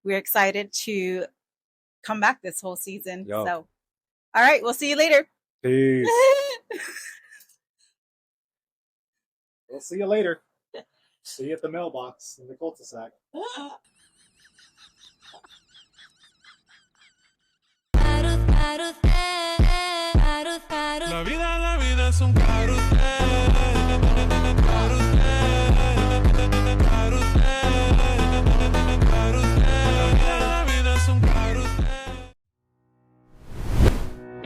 We're excited to come back this whole season. Yo. So, all right, we'll see you later. Peace. We'll see you later. See you at the mailbox in the cul-de-sac. La vida es un carrusel.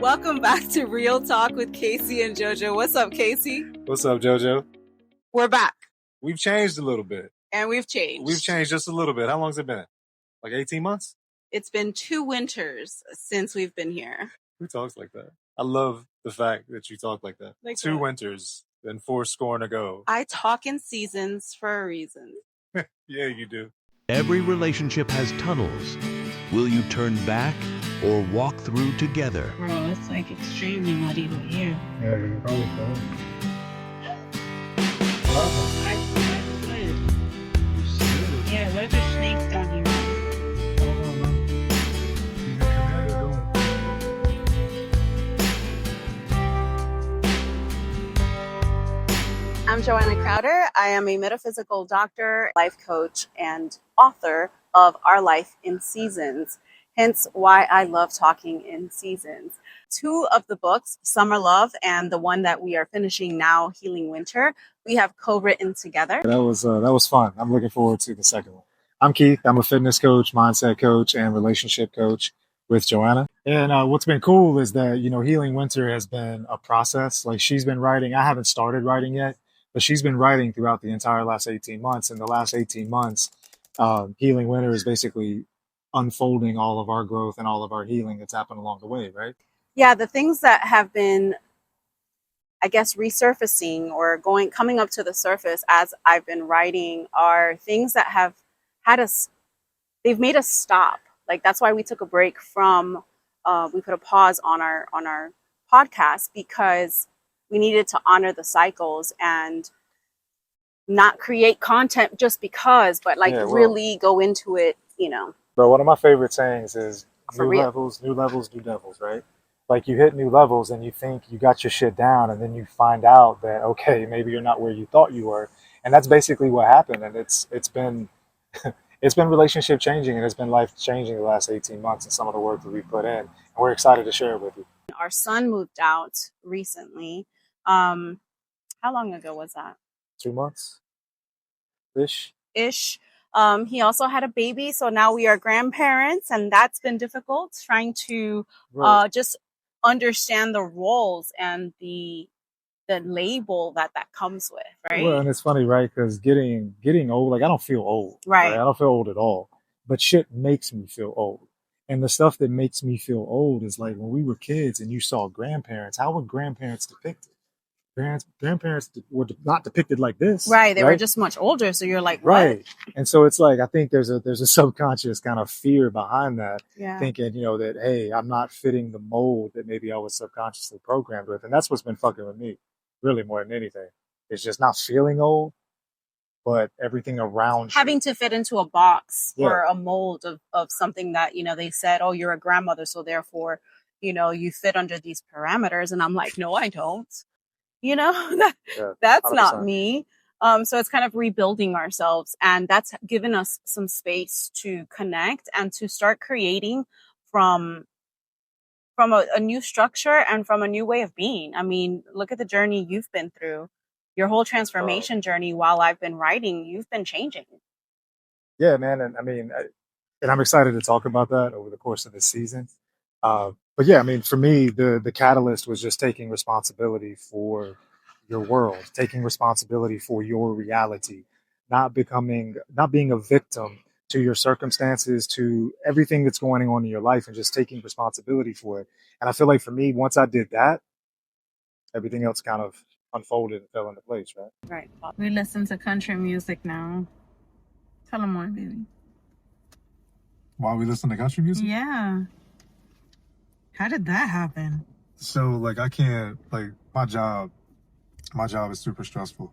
Welcome back to Real Talk with KC and JoJo. What's up, KC? What's up, JoJo? We're back. We've changed a little bit. And we've changed. We've changed just a little bit. How long's it been? Like 18 months? It's been 2 winters since we've been here. Who talks like that? I love the fact that you talk like that. Like 2 what? winters and 4 scoring to go. I talk in seasons for a reason. Yeah, you do. Every relationship has tunnels. Will you turn back or walk through together? Bro, it's like extremely muddy over here. Yeah, you can probably tell. Yeah, what if there's snakes down here? I'm Joanna Crowder. I am a metaphysical doctor, life coach, and author of Our Life in Seasons, hence why I love talking in seasons. 2 of the books, Summer Love and the one that we are finishing now, Healing Winter, we have co-written together. That was fun. I'm looking forward to the second one. I'm Keith. I'm a fitness coach, mindset coach, and relationship coach with Joanna. And what's been cool is that, Healing Winter has been a process. Like, she's been writing. I haven't started writing yet, but she's been writing throughout the entire last 18 months. In the last 18 months, Healing Winter is basically unfolding all of our growth and all of our healing that's happened along the way, right? Yeah, the things that have been, I guess, resurfacing or coming up to the surface as I've been writing are things that have had us, they've made us stop. Like, that's why we took a break from, we put a pause on our podcast, because we needed to honor the cycles and not create content just because, but really go into it, Bro, one of my favorite sayings is For new real. levels, new devils, right? Like, you hit new levels and you think you got your shit down, and then you find out that, okay, maybe you're not where you thought you were. And that's basically what happened. And it's been it's been relationship changing, and it's been life changing the last 18 months, and some of the work that we put in. And we're excited to share it with you. Our son moved out recently. How long ago was that? 2 months ish. He also had a baby, so now we are grandparents, and that's been difficult, trying to just understand the roles and the label that comes with, right? Well, and it's funny, right? Because getting old, like, I don't feel old. Right. I don't feel old at all. But shit makes me feel old. And the stuff that makes me feel old is like when we were kids and you saw grandparents. How were grandparents depicted? Grandparents were not depicted like this. Right. They were just much older. So you're like, what? Right. And so it's like, I think there's a subconscious kind of fear behind that, Yeah. thinking, that, hey, I'm not fitting the mold that maybe I was subconsciously programmed with. And that's what's been fucking with me, really, more than anything. It's just not feeling old, but everything around Having you. to fit into a box Yeah. or a mold of something that, they said, oh, you're a grandmother, so therefore, you fit under these parameters. And I'm like, no, I don't. That's 100%. not me. So it's kind of rebuilding ourselves, and that's given us some space to connect and to start creating from a new structure and from a new way of being. I mean, look at the journey you've been through, your whole transformation journey. While I've been writing, you've been changing. Yeah, man. And I mean, and I'm excited to talk about that over the course of this season. But yeah, I mean, for me, the catalyst was just taking responsibility for your world, taking responsibility for your reality, not being a victim to your circumstances, to everything that's going on in your life, and just taking responsibility for it. And I feel like for me, once I did that, everything else kind of unfolded and fell into place, right? Right. We listen to country music now. Tell them more, baby. Why we listen to country music? Yeah. How did that happen? So, like, I can't, like, my job is super stressful.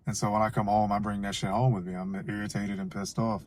And so when I come home, I bring that shit home with me. I'm irritated and pissed off.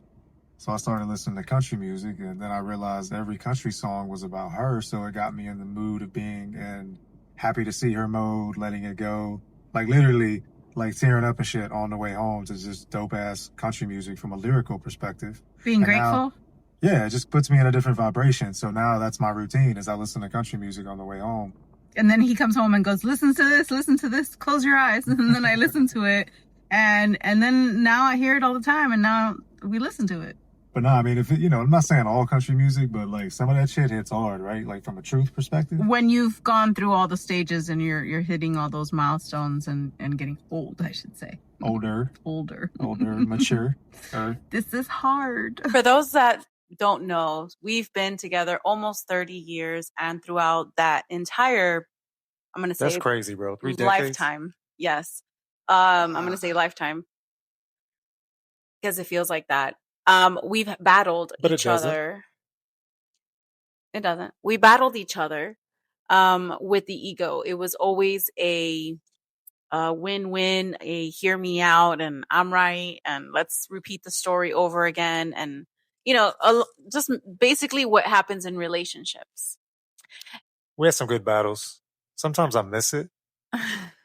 So I started listening to country music, and then I realized every country song was about her. So it got me in the mood of being in happy to see her mode, letting it go. Like literally, like tearing up and shit on the way home to just dope ass country music from a lyrical perspective. Being And now, grateful. yeah, it just puts me in a different vibration. So now that's my routine is I listen to country music on the way home. And then he comes home and goes, listen to this, close your eyes. And then I listen to it. And then now I hear it all the time, and now we listen to it. But no, I mean, if it, I'm not saying all country music, but like some of that shit hits hard, right? Like from a truth perspective. When you've gone through all the stages and you're hitting all those milestones and getting old, I should say. Older, mature. This is hard. For those that don't know, we've been together almost 30 years, and throughout that entire, I'm going to say That's crazy, bro. 3 decades? lifetime. Yes. I'm going to say lifetime because it feels like that. We've battled But each it doesn't. other. It doesn't. We battled each other with the ego. It was always a win-win, a hear me out and I'm right and let's repeat the story over again. And, just basically what happens in relationships. We had some good battles. Sometimes I miss it,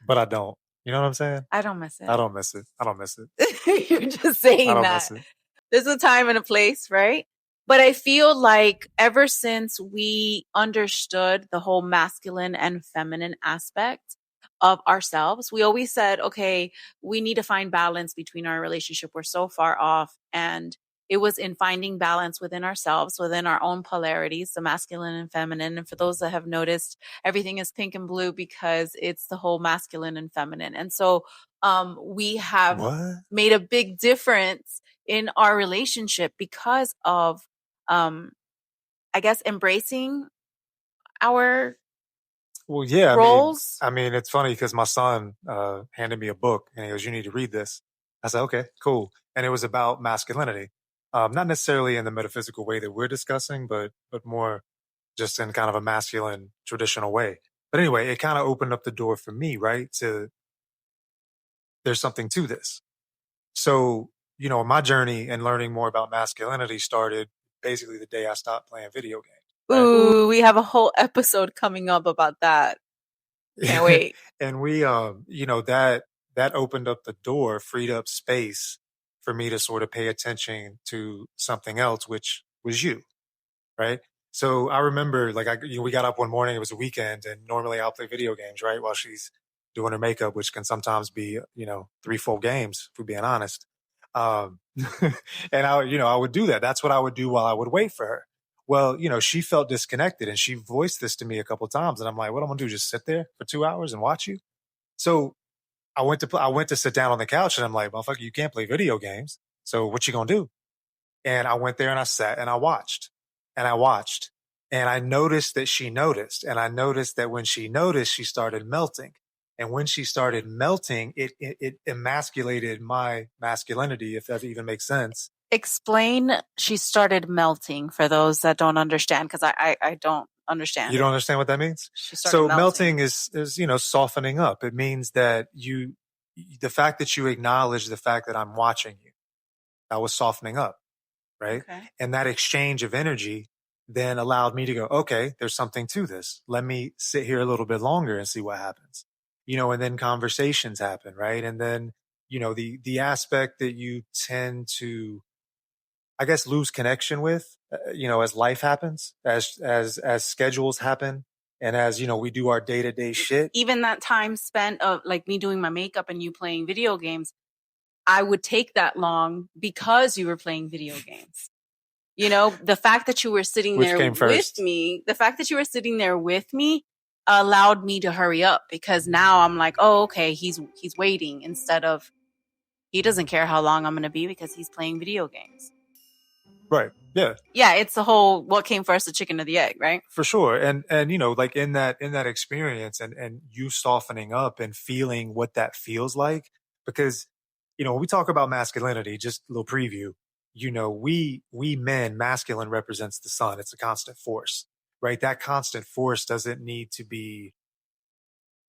but I don't. You know what I'm saying? I don't miss it. I don't miss it. You're just saying I don't that. miss it. There's a time and a place, right? But I feel like ever since we understood the whole masculine and feminine aspect of ourselves, we always said, okay, we need to find balance between our relationship. We're so far off. And it was in finding balance within ourselves, within our own polarities, the masculine and feminine. And for those that have noticed, everything is pink and blue because it's the whole masculine and feminine. And so we have made a big difference in our relationship because of I guess embracing our roles. I mean, it's funny because my son handed me a book and he goes, "You need to read this." I said, "Okay, cool." And it was about masculinity, not necessarily in the metaphysical way that we're discussing, but more just in kind of a masculine traditional way. But anyway, it kind of opened up the door for me, right? There's something to this. So, my journey and learning more about masculinity started basically the day I stopped playing video games. Right? Ooh, we have a whole episode coming up about that. Can't wait. And we, that opened up the door, freed up space for me to sort of pay attention to something else, which was you, right? So I remember, like, we got up one morning, it was a weekend, and normally I'll play video games, right, while she's doing her makeup, which can sometimes be, 3 full games, if we're being honest. And I would do that. That's what I would do while I would wait for her. Well, she felt disconnected and she voiced this to me a couple of times. And I'm like, what I'm going to do? Just sit there for 2 hours and watch you? So I went to sit down on the couch and I'm like, motherfucker, you can't play video games. So what you going to do? And I went there and I sat and I watched and I watched and I noticed that she noticed. And I noticed that when she noticed, she started melting. And when she started melting, it emasculated my masculinity, if that even makes sense. Explain she started melting for those that don't understand, because I don't understand. You don't understand what that means? So melting is softening up. It means that the fact that you acknowledge the fact that I'm watching you, that was softening up, right? Okay. And that exchange of energy then allowed me to go, okay, there's something to this. Let me sit here a little bit longer and see what happens. And then conversations happen, right? And then, the aspect that you tend to, I guess, lose connection with, as life happens, as schedules happen, and as, we do our day-to-day shit. Even that time spent of like me doing my makeup and you playing video games, I would take that long because you were playing video games. The fact that you were sitting there with me, allowed me to hurry up, because now I'm like, oh, okay, he's waiting, instead of he doesn't care how long I'm going to be because he's playing video games. Right. Yeah. Yeah. It's the whole, what came first, the chicken or the egg, right? For sure. And, like in that experience and you softening up and feeling what that feels like, because, when we talk about masculinity, just a little preview, we men, masculine represents the sun. It's a constant force, right? That constant force doesn't need to be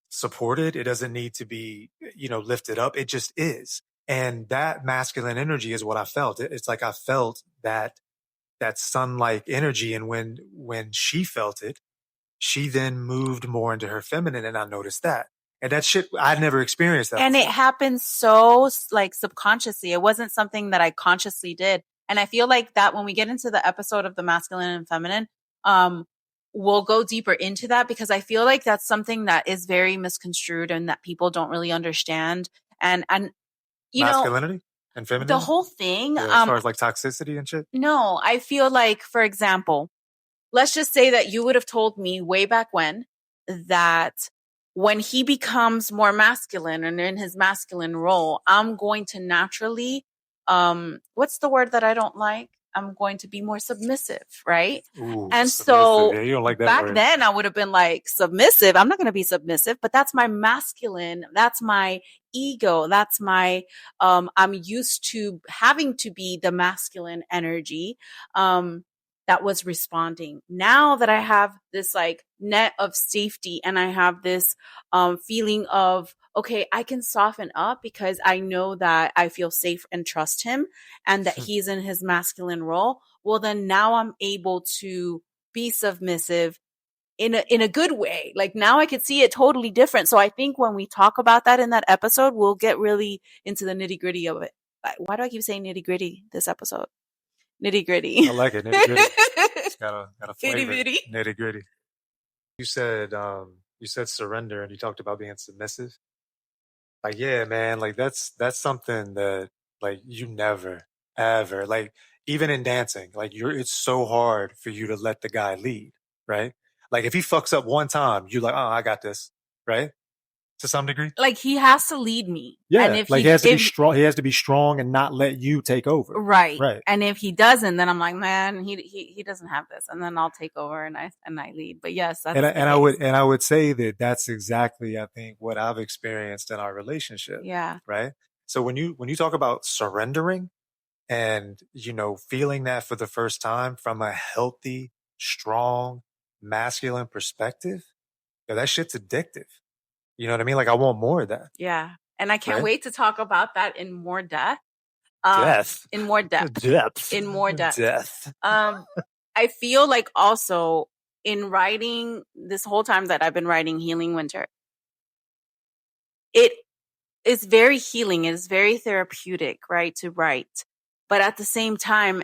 supported. It doesn't need to be, lifted up. It just is. And that masculine energy is what I felt. It's like I felt that sun-like energy. And when she felt it, she then moved more into her feminine, and I noticed that. And that shit, I'd never experienced that And it before. happened so like subconsciously. It wasn't something that I consciously did. And I feel like that when we get into the episode of the masculine and feminine, we'll go deeper into that, because I feel like that's something that is very misconstrued and that people don't really understand. And you know, Masculinity and the femininity? whole thing, Yeah, as far as like toxicity and shit? no, I feel like, for example, let's just say that you would have told me way back when that when he becomes more masculine and in his masculine role, I'm going to naturally, what's the word that I don't like? I'm going to be more submissive, right? Ooh, And submissive. so Yeah, you don't like that back word. then I would have been like, submissive. I'm not going to be submissive, but that's my masculine. That's my ego. That's my, I'm used to having to be the masculine energy. That was responding. Now that I have this like net of safety and I have this feeling of, okay, I can soften up because I know that I feel safe and trust him and that he's in his masculine role. Well, then now I'm able to be submissive in a good way. Like now I could see it totally different. So I think when we talk about that in that episode, we'll get really into the nitty gritty of it. Why do I keep saying nitty gritty this episode? Nitty gritty. I like it, nitty gritty. It's got a flavor. Itty-bitty. Nitty gritty. You said surrender, and you talked about being submissive. Like, yeah, man, like that's something that like you never ever, like, even in dancing, like it's so hard for you to let the guy lead, right? Like if he fucks up one time, you're like, oh, I got this, right? To some degree. Like he has to lead me. Yeah, And if like he has to be strong. He has to be strong and not let you take over. right. Right. And if he doesn't, then I'm like, man, he doesn't have this, and then I'll take over and I lead. But yes, that's I would say that that's exactly, I think, what I've experienced in our relationship. Yeah. Right. So when you talk about surrendering and feeling that for the first time from a healthy, strong, masculine perspective, yeah, that shit's addictive. You know what I mean? Like I want more of that. Yeah. And I can't Right? wait to talk about that in more depth. Death. In more depth. Depth. In more depth. Death. I feel like also in writing this whole time that I've been writing Healing Winter, it is very healing. It is very therapeutic, right, to write. But at the same time,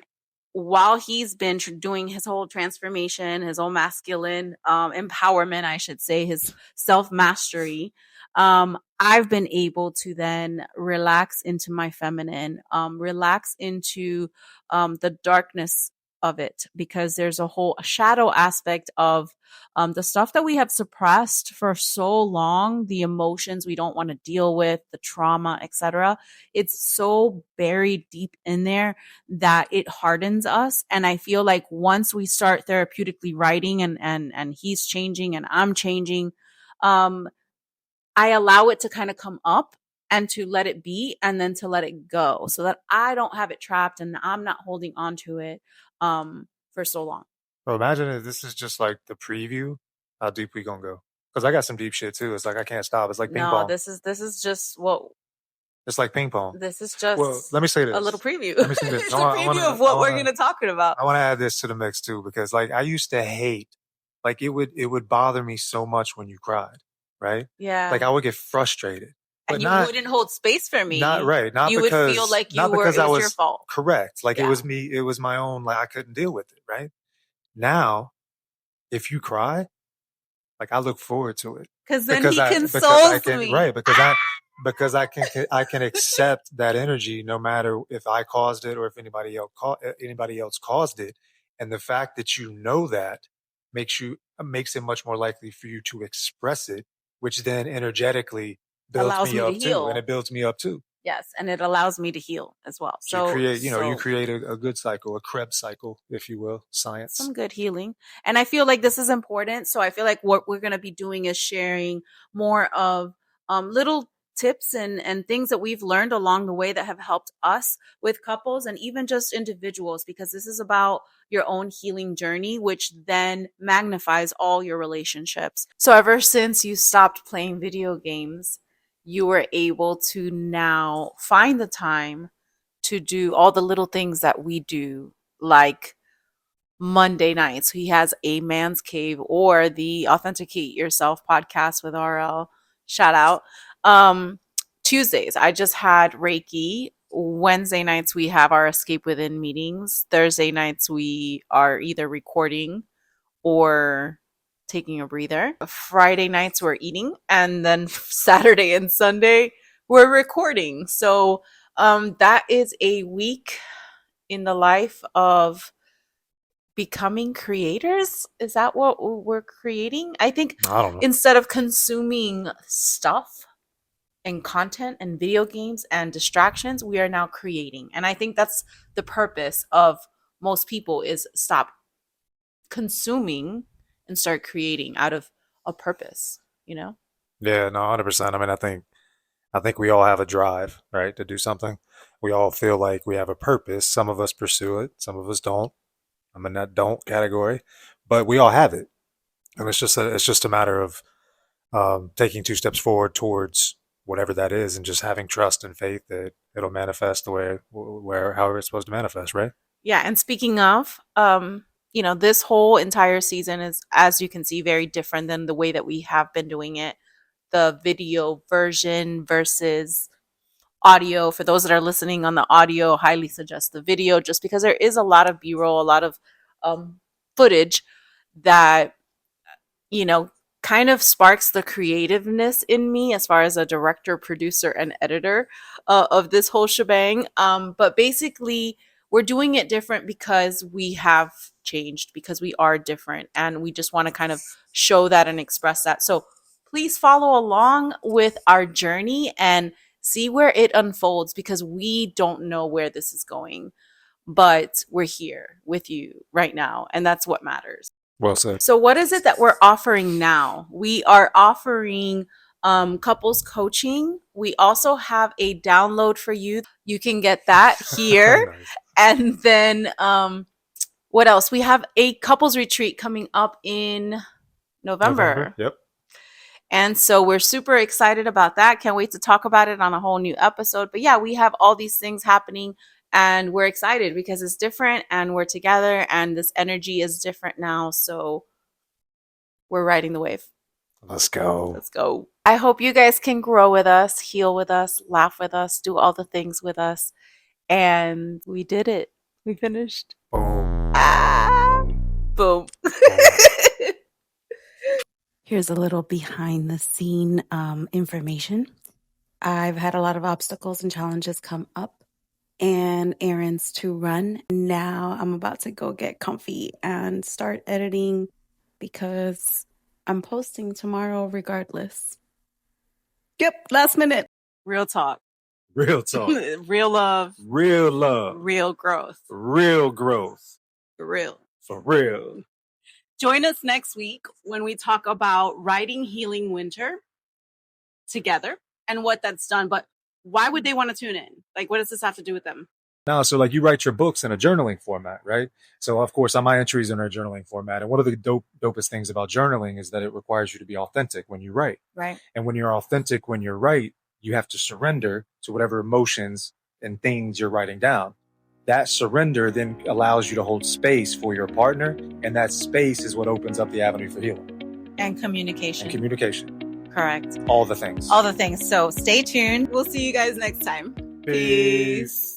while he's been doing his whole transformation, his whole masculine empowerment, I should say, his self-mastery, I've been able to then relax into my feminine, relax into the darkness of it, because there's a whole shadow aspect of the stuff that we have suppressed for so long, the emotions we don't want to deal with, the trauma, etc. It's so buried deep in there that it hardens us. And I feel like once we start therapeutically writing and he's changing and I'm changing, I allow it to kind of come up and to let it be and then to let it go so that I don't have it trapped and I'm not holding on to it for so long. Well, imagine if this is just like the preview, how deep we gonna go. Because I got some deep shit too. It's like I can't stop. It's like ping pong. This is just what. It's like ping pong. This is just. Well, let me say this. A little preview. Let me say this. It's a preview of what we're going to talk about. I want to add this to the mix too, because like I used to hate, like it would bother me so much when you cried, right? Yeah. Like I would get frustrated. But you wouldn't hold space for me. Not right. Not you because would feel like it was your fault. Correct. Like it was me. It was my own. Like I couldn't deal with it. Right now, if you cry, like I look forward to it because then he consoles me. Right. Because I can accept that energy no matter if I caused it or if anybody else caused it, and the fact that you know that makes it much more likely for you to express it, which then energetically builds me up too, and it builds me up too. Yes, and it allows me to heal as well. So you create a good cycle, a Krebs cycle, if you will, science. Some good healing. And I feel like this is important. So I feel like what we're going to be doing is sharing more of little tips and things that we've learned along the way that have helped us with couples and even just individuals, because this is about your own healing journey, which then magnifies all your relationships. So ever since you stopped playing video games, you were able to now find the time to do all the little things that we do, like Monday nights. He has a man's cave or the Authenticate Yourself podcast with RL. Shout out. Tuesdays, I just had Reiki. Wednesday nights, we have our Escape Within meetings. Thursday nights, we are either recording or taking a breather. Friday nights, we're eating. And then Saturday and Sunday, we're recording. So that is a week in the life of becoming creators. Is that what we're creating? I think I don't know. instead of consuming stuff and content and video games and distractions, we are now creating. And I think that's the purpose of most people, is stop consuming and start creating out of a purpose, you know? Yeah, no, 100%. I mean, I think we all have a drive, right, to do something. We all feel like we have a purpose. Some of us pursue it, some of us don't. I'm in that don't category, but we all have it, and it's just a matter of taking two steps forward towards whatever that is, and just having trust and faith that it'll manifest the way where however it's supposed to manifest, right? Yeah, and speaking of, this whole entire season is, as you can see, very different than the way that we have been doing it. The video version versus audio. For those that are listening on the audio, highly suggest the video, just because there is a lot of B-roll, a lot of footage that kind of sparks the creativeness in me as far as a director, producer, and editor of this whole shebang. But basically, we're doing it different because we have changed, because we are different, and we just want to kind of show that and express that. So please follow along with our journey and see where it unfolds, because we don't know where this is going, but we're here with you right now, and that's what matters. Well said. So what is it that we're offering now? We are offering couples coaching. We also have a download for you. You can get that here. Nice. And then what else? We have a couples retreat coming up in November. Yep. And so we're super excited about that. Can't wait to talk about it on a whole new episode. But yeah, we have all these things happening, and we're excited because it's different and we're together and this energy is different now. So we're riding the wave. Let's go. Let's go. I hope you guys can grow with us, heal with us, laugh with us, do all the things with us. And we did it. We finished. Boom. Boom. Here's a little behind the scene information. I've had a lot of obstacles and challenges come up and errands to run. Now I'm about to go get comfy and start editing, because I'm posting tomorrow regardless. Yep, last minute. Real talk. Real talk. Real love. Real love. Real growth. Real growth. For real. For real. Join us next week when we talk about writing Healing Winter together and what that's done. But why would they want to tune in? Like, what does this have to do with them? No, so like you write your books in a journaling format, right? So of course, my entries in a journaling format. And one of the dopest things about journaling is that it requires you to be authentic when you write. Right. And when you're authentic when you write, you have to surrender to whatever emotions and things you're writing down. That surrender then allows you to hold space for your partner. And that space is what opens up the avenue for healing. And communication. And communication. Correct. All the things. All the things. So stay tuned. We'll see you guys next time. Peace.